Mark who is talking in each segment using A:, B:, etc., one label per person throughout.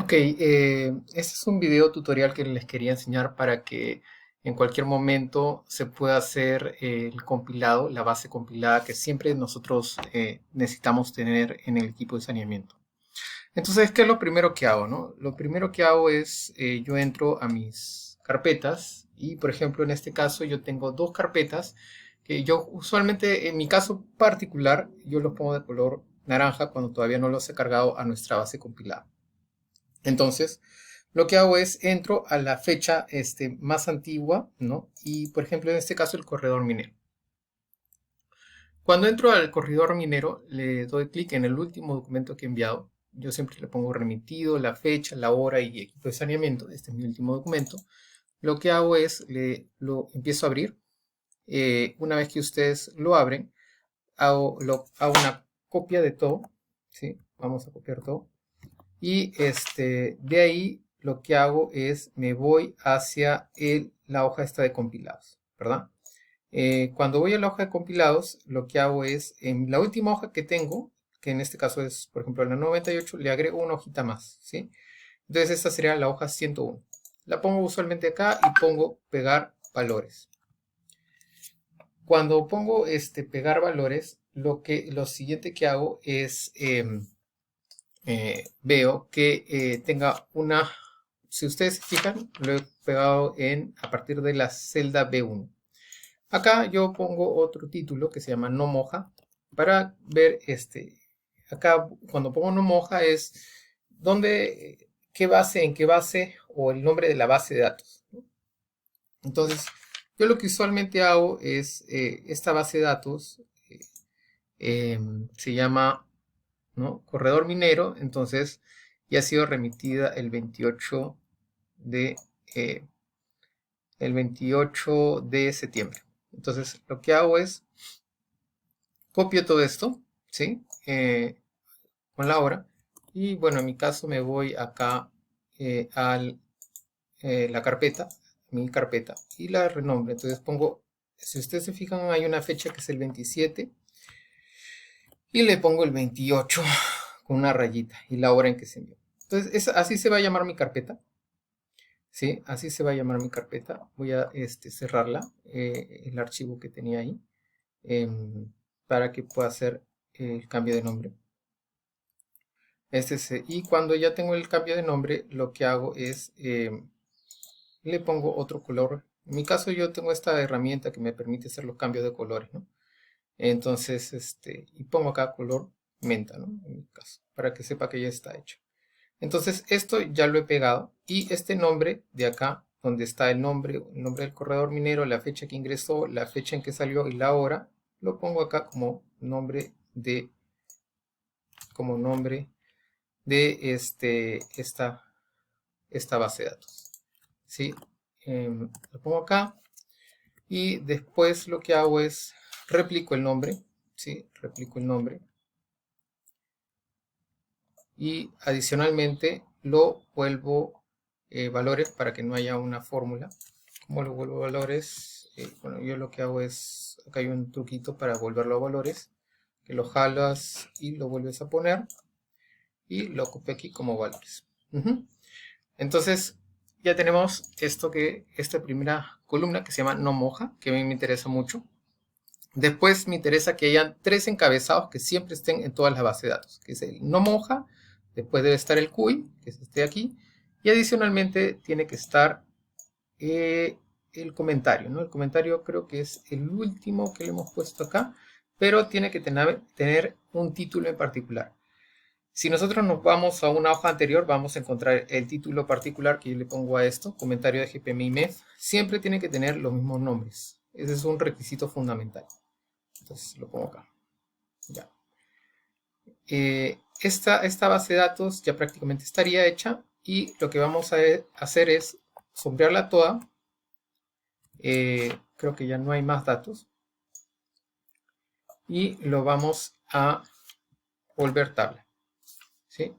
A: Ok, este es un video tutorial que les quería enseñar para que en cualquier momento se pueda hacer el compilado, la base compilada que siempre nosotros necesitamos tener en el equipo de saneamiento. Entonces, ¿qué es lo primero que hago, no? Lo primero que hago es, yo entro a mis carpetas y, por ejemplo, en este caso yo tengo dos carpetas que yo usualmente, en mi caso particular, yo los pongo de color naranja cuando todavía no los he cargado a nuestra base compilada. Entonces, lo que hago es entro a la fecha más antigua, ¿no? Y, por ejemplo, en este caso, el corredor minero. Cuando entro al corredor minero, le doy clic en el último documento que he enviado. Yo siempre le pongo remitido, la fecha, la hora y equipo de saneamiento. Este es mi último documento. Lo que hago es, lo empiezo a abrir. Una vez que ustedes lo abren, hago una copia de todo, ¿sí? Vamos a copiar todo. Y de ahí lo que hago es me voy hacia la hoja esta de compilados, ¿verdad? Cuando voy a la hoja de compilados, lo que hago es en la última hoja que tengo, que en este caso es, por ejemplo, la 98, le agrego una hojita más, ¿sí? Entonces esta sería la hoja 101. La pongo usualmente acá y pongo pegar valores. Cuando pongo pegar valores, lo siguiente que hago es veo que tenga una, si ustedes se fijan, lo he pegado a partir de la celda B1. Acá yo pongo otro título que se llama no moja para ver acá cuando pongo no moja es dónde, en qué base o el nombre de la base de datos, ¿no? Entonces, yo lo que usualmente hago es esta base de datos se llama, ¿no? Corredor minero, entonces ya ha sido remitida de, eh, el 28 de septiembre. Entonces lo que hago es copio todo esto, ¿sí? Con la hora. Y bueno, en mi caso me voy acá a la carpeta, mi carpeta, y la renombre. Entonces pongo, si ustedes se fijan, hay una fecha que es el 27 y le pongo el 28 con una rayita y la hora en que se envió. Entonces, así se va a llamar mi carpeta. ¿Sí? Así se va a llamar mi carpeta. Voy a cerrarla, el archivo que tenía ahí, para que pueda hacer el cambio de nombre. Y cuando ya tengo el cambio de nombre, lo que hago es, le pongo otro color. En mi caso yo tengo esta herramienta que me permite hacer los cambios de colores, ¿no? Entonces, y pongo acá color menta, ¿no? En mi caso, para que sepa que ya está hecho. Entonces esto ya lo he pegado y este nombre de acá, donde está el nombre del corredor minero, la fecha que ingresó, la fecha en que salió y la hora, lo pongo acá como nombre de esta base de datos. ¿Sí? Lo pongo acá y después lo que hago es replico el nombre, ¿sí? Replico el nombre y adicionalmente lo vuelvo valores para que no haya una fórmula. ¿Cómo lo vuelvo valores? Bueno, yo lo que hago es, acá hay un truquito para volverlo a valores, que lo jalas y lo vuelves a poner y lo copio aquí como valores. Entonces ya tenemos esta primera columna que se llama no moja, que a mí me interesa mucho. Después me interesa que hayan tres encabezados que siempre estén en todas las bases de datos, que es el no moja, después debe estar el CUI, que es este de aquí, y adicionalmente tiene que estar el comentario, ¿no? El comentario creo que es el último que le hemos puesto acá, pero tiene que tener un título en particular. Si nosotros nos vamos a una hoja anterior, vamos a encontrar el título particular que yo le pongo a esto, comentario de GPMI-MEF, siempre tiene que tener los mismos nombres. Ese es un requisito fundamental. Entonces lo pongo acá. Ya. Esta base de datos ya prácticamente estaría hecha y lo que vamos a hacer es sombrearla toda. Creo que ya no hay más datos. Y lo vamos a volver tabla. ¿Sí?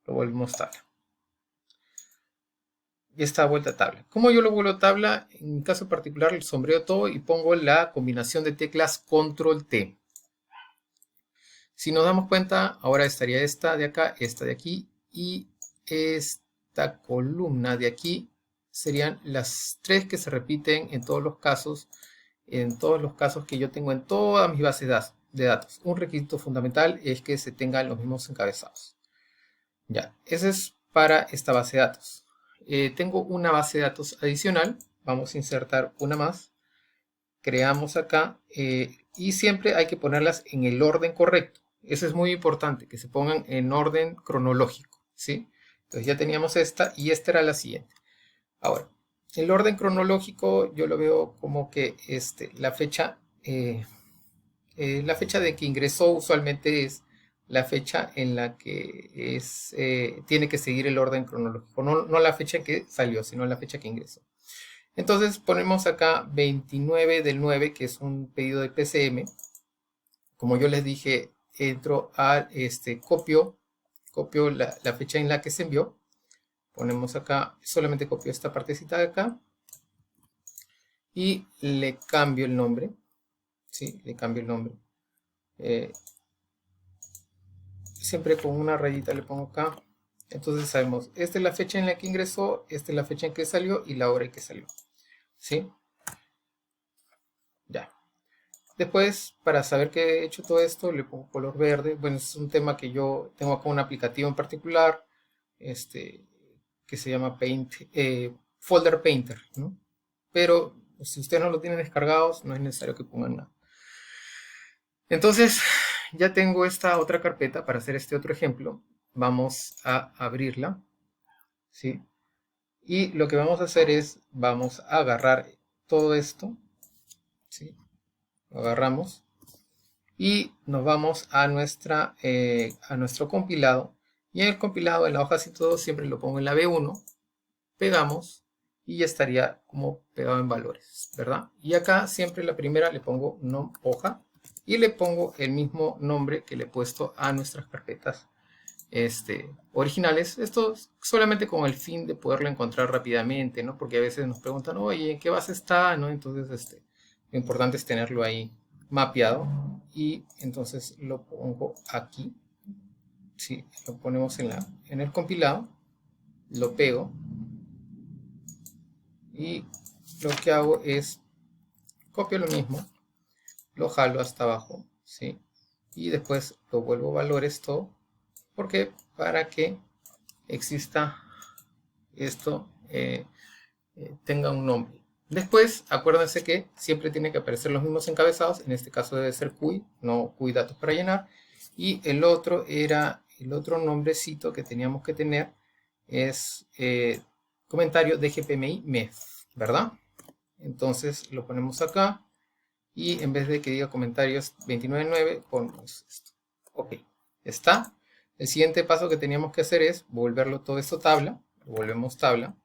A: Lo volvemos tabla. Y está vuelta a tabla. ¿Cómo yo lo vuelvo a tabla? En mi caso particular, el sombreo todo y pongo la combinación de teclas Control T. Si nos damos cuenta, ahora estaría esta de acá, esta de aquí y esta columna de aquí serían las 3 que se repiten en todos los casos que yo tengo en todas mis bases de datos. Un requisito fundamental es que se tengan los mismos encabezados. Ya, ese es para esta base de datos. Tengo una base de datos adicional. Vamos a insertar una más. Creamos acá y siempre hay que ponerlas en el orden correcto. Eso es muy importante, que se pongan en orden cronológico, ¿sí? Entonces ya teníamos esta y esta era la siguiente. Ahora, el orden cronológico yo lo veo como que la fecha de que ingresó usualmente es la fecha en la que tiene que seguir el orden cronológico. No la fecha en que salió, sino la fecha que ingresó. Entonces ponemos acá 29 del 9, que es un pedido de PCM. Como yo les dije, entro a copio la fecha en la que se envió. Ponemos acá, solamente copio esta partecita de acá. Y le cambio el nombre. Sí, le cambio el nombre. Siempre con una rayita le pongo acá. Entonces sabemos, esta es la fecha en la que ingresó, esta es la fecha en que salió y la hora en que salió. ¿Sí? Ya. Después, para saber que he hecho todo esto, le pongo color verde. Bueno, es un tema que yo tengo acá un aplicativo en particular, que se llama Folder Painter, ¿no? Pero si ustedes no lo tienen descargados, no es necesario que pongan nada. Entonces, ya tengo esta otra carpeta para hacer este otro ejemplo. Vamos a abrirla, ¿sí? Y lo que vamos a hacer es, vamos a agarrar todo esto, ¿sí? Lo agarramos y nos vamos a nuestro compilado. Y en el compilado, en la hoja 102, siempre lo pongo en la B1, pegamos y ya estaría como pegado en valores, ¿verdad? Y acá siempre la primera le pongo hoja y le pongo el mismo nombre que le he puesto a nuestras carpetas originales. Esto solamente con el fin de poderlo encontrar rápidamente, ¿no? Porque a veces nos preguntan, oye, ¿en qué base está? ¿No? Entonces, lo importante es tenerlo ahí mapeado y entonces lo pongo aquí. Sí, lo ponemos en el compilado, lo pego y lo que hago es copio lo mismo, lo jalo hasta abajo, ¿sí? Y después lo vuelvo valores todo. ¿Por qué? Para que exista esto, tenga un nombre. Después, acuérdense que siempre tiene que aparecer los mismos encabezados. En este caso debe ser CUI, no CUI datos para llenar. Y el otro nombrecito que teníamos que tener es comentario de GPMI MEF, ¿verdad? Entonces lo ponemos acá. Y en vez de que diga comentarios 29.9, ponemos esto. Ok, está. El siguiente paso que teníamos que hacer es volverlo todo esto tabla. Lo volvemos tabla.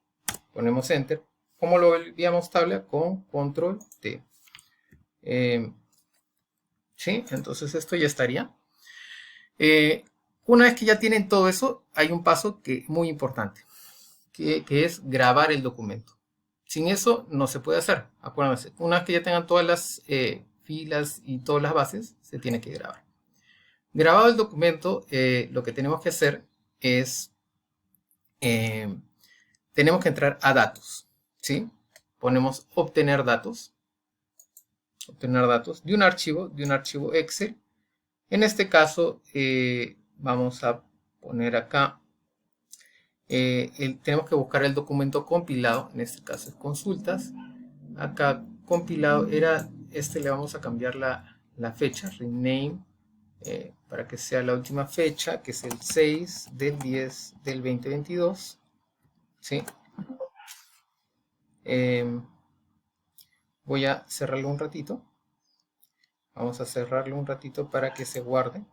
A: Ponemos Enter. ¿Cómo lo volvíamos tabla? Con Control T. ¿Sí? Entonces esto ya estaría. Una vez que ya tienen todo eso, hay un paso muy importante, que es grabar el documento. Sin eso no se puede hacer. Acuérdense, una vez que ya tengan todas las filas y todas las bases, se tiene que grabar. Grabado el documento, lo que tenemos que hacer es, tenemos que entrar a datos, ¿sí? Ponemos obtener datos de un archivo Excel. En este caso, vamos a poner acá, tenemos que buscar el documento compilado, en este caso es consultas. Acá compilado era, le vamos a cambiar la fecha, rename, para que sea la última fecha, que es el 6 del 10 del 2022, ¿sí? Voy a cerrarlo un ratito. Vamos a cerrarlo un ratito para que se guarde.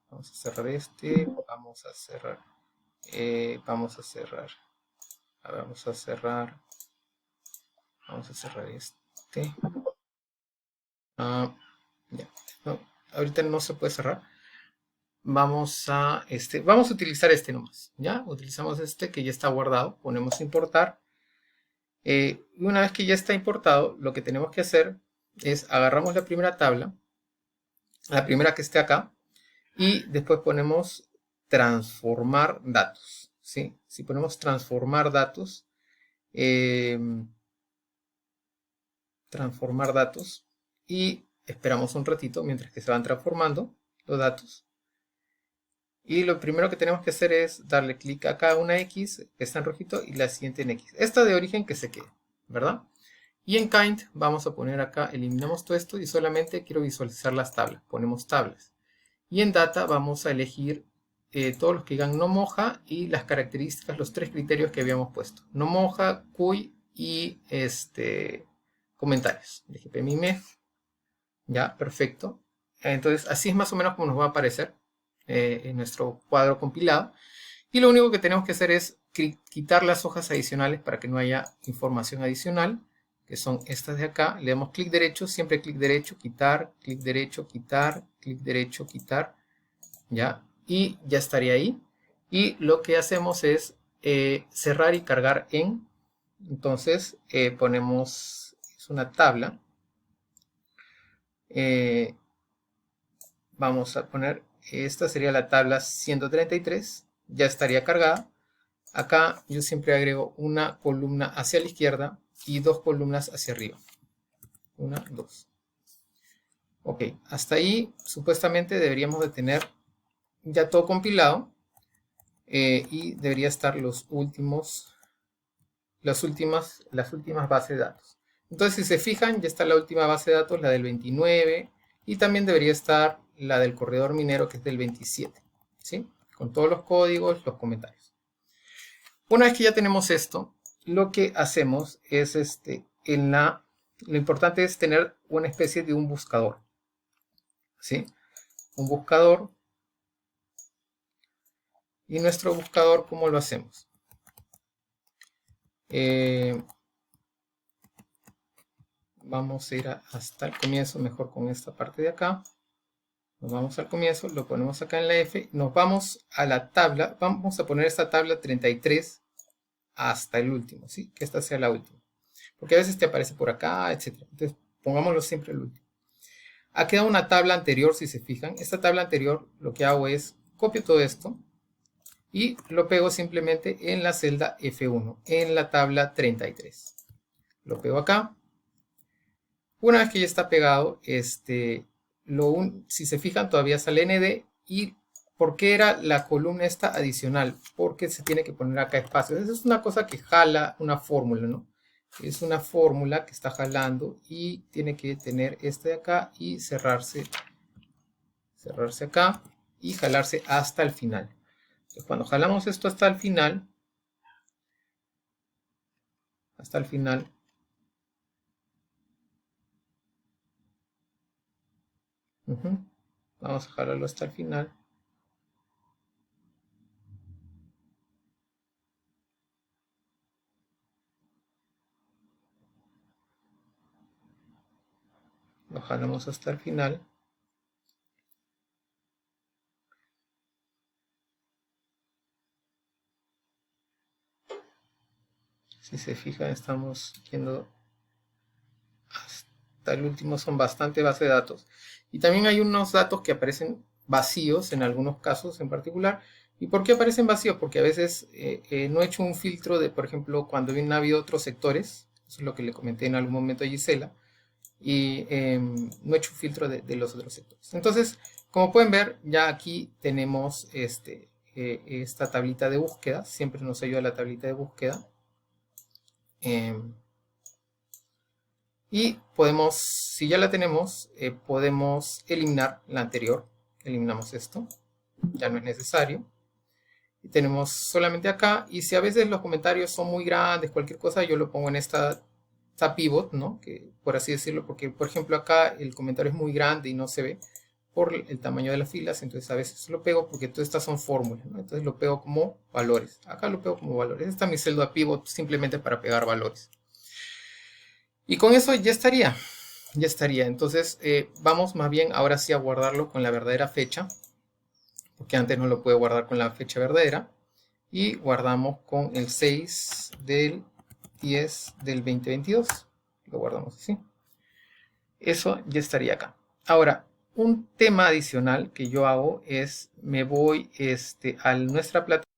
A: Vamos a cerrar vamos a cerrar, vamos a cerrar ya. No, ahorita no se puede cerrar. Vamos a utilizar nomás, ¿ya? Utilizamos que ya está guardado, ponemos importar. Y una vez que ya está importado, lo que tenemos que hacer es agarramos la primera tabla, la primera que esté acá, y después ponemos transformar datos, ¿sí? Si ponemos transformar datos, y esperamos un ratito mientras que se van transformando los datos. Y lo primero que tenemos que hacer es darle clic acá a una X que está en rojito y la siguiente en X. Esta de origen que se quede, ¿verdad? Y en Kind vamos a poner acá, eliminamos todo esto y solamente quiero visualizar las tablas. Ponemos tablas. Y en Data vamos a elegir todos los que digan no moja y las características, los tres criterios que habíamos puesto. No moja, cuy y comentarios. GPMIMEF. Ya, perfecto. Entonces así es más o menos como nos va a aparecer en nuestro cuadro compilado. Y lo único que tenemos que hacer es quitar las hojas adicionales para que no haya información adicional, que son estas de acá. Le damos clic derecho, siempre clic derecho, quitar, clic derecho, quitar, clic derecho, quitar. ¿Ya? Y ya estaría ahí. Y lo que hacemos es cerrar y cargar en. Entonces ponemos, es una tabla. Vamos a poner, esta sería la tabla 133. Ya estaría cargada. Acá yo siempre agrego una columna hacia la izquierda y dos columnas hacia arriba. 1, 2. Ok, hasta ahí supuestamente deberíamos de tener ya todo compilado y debería estar las últimas bases de datos. Entonces, si se fijan, ya está la última base de datos, la del 29, y también debería estar la del corredor minero, que es del 27, ¿sí? Con todos los códigos, los comentarios. Una vez que ya tenemos esto, lo que hacemos es, lo importante es tener una especie de un buscador, ¿sí? Un buscador. Y nuestro buscador, ¿cómo lo hacemos? Vamos a ir hasta el comienzo, mejor con esta parte de acá. Nos vamos al comienzo, lo ponemos acá en la F, nos vamos a la tabla, vamos a poner esta tabla 33 hasta el último, ¿sí? Que esta sea la última. Porque a veces te aparece por acá, etc. Entonces, pongámoslo siempre el último. Ha quedado una tabla anterior, si se fijan. Esta tabla anterior, lo que hago es, copio todo esto y lo pego simplemente en la celda F1, en la tabla 33. Lo pego acá. Una vez que ya está pegado, si se fijan, todavía sale ND. ¿Y por qué era la columna esta adicional? Porque se tiene que poner acá espacios. Esa es una cosa que jala una fórmula, ¿no? Es una fórmula que está jalando y tiene que tener este de acá y cerrarse acá y jalarse hasta el final. Entonces, cuando jalamos esto hasta el final, vamos a jalarlo hasta el final. Lo jalamos hasta el final. Si se fijan, estamos yendo hasta el último, son bastante base de datos. Y también hay unos datos que aparecen vacíos en algunos casos en particular. ¿Y por qué aparecen vacíos? Porque a veces no he hecho un filtro de, por ejemplo, cuando bien ha habido otros sectores, eso es lo que le comenté en algún momento a Gisela, y no he hecho un filtro de los otros sectores. Entonces, como pueden ver, ya aquí tenemos esta tablita de búsqueda, siempre nos ayuda la tablita de búsqueda. Y podemos, si ya la tenemos, podemos eliminar la anterior. Eliminamos esto, ya no es necesario. Y tenemos solamente acá. Y si a veces los comentarios son muy grandes, cualquier cosa, yo lo pongo en esta pivot, ¿no? Que, por así decirlo, porque por ejemplo acá el comentario es muy grande y no se ve por el tamaño de las filas. Entonces a veces lo pego porque todas estas son fórmulas, ¿no? Entonces lo pego como valores. Acá lo pego como valores. Esta es mi celda pivot simplemente para pegar valores. Y con eso ya estaría. Ya estaría. Entonces vamos más bien ahora sí a guardarlo con la verdadera fecha. Porque antes no lo pude guardar con la fecha verdadera. Y guardamos con el 6 del 10 del 2022. Lo guardamos así. Eso ya estaría acá. Ahora, un tema adicional que yo hago es, me voy a nuestra plataforma